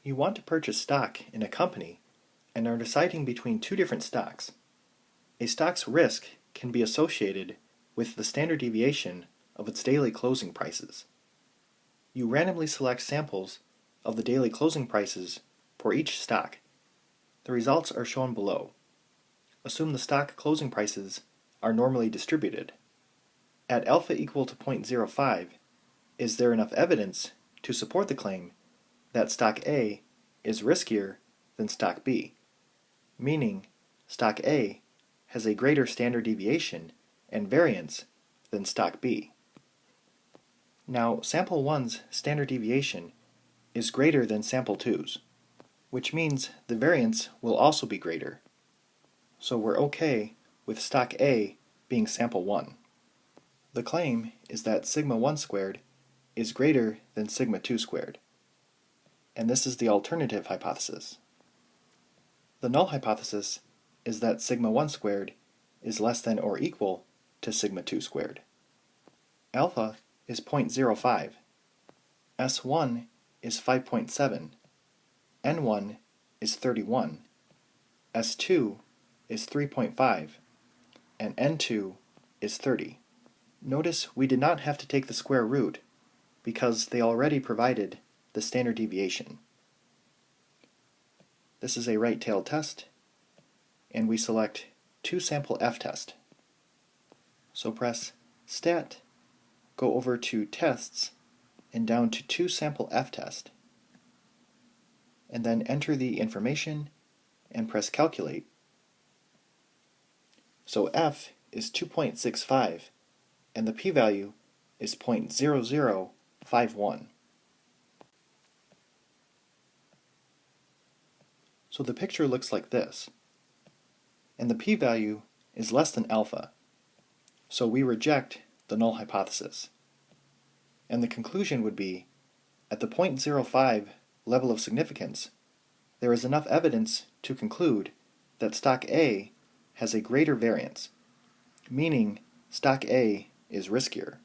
You want to purchase stock in a company and are deciding between two different stocks. A stock's risk can be associated with the standard deviation of its daily closing prices. You randomly select samples of the daily closing prices for each stock. The results are shown below. Assume the stock closing prices are normally distributed. At alpha equal to 0.05, is there enough evidence to support the claim that stock A is riskier than stock B, meaning stock A has a greater standard deviation and variance than stock B. Now, sample 1's standard deviation is greater than sample 2's, which means the variance will also be greater. So we're okay with stock A being sample 1. The claim is that sigma 1 squared is greater than sigma 2 squared. And this is the alternative hypothesis. The null hypothesis is that sigma 1 squared is less than or equal to sigma 2 squared. Alpha is 0.05, S1 is 5.7, N1 is 31, S2 is 3.5, and N2 is 30. Notice we did not have to take the square root because they already provided the standard deviation. This is a right-tailed test, and we select 2-sample f-test. So press Stat, go over to Tests, and down to 2-sample f-test, and then enter the information and press Calculate. So f is 2.65, and the p-value is 0.0051. So the picture looks like this, and the p-value is less than alpha, so we reject the null hypothesis. And the conclusion would be, at the 0.05 level of significance, there is enough evidence to conclude that stock A has a greater variance, meaning stock A is riskier.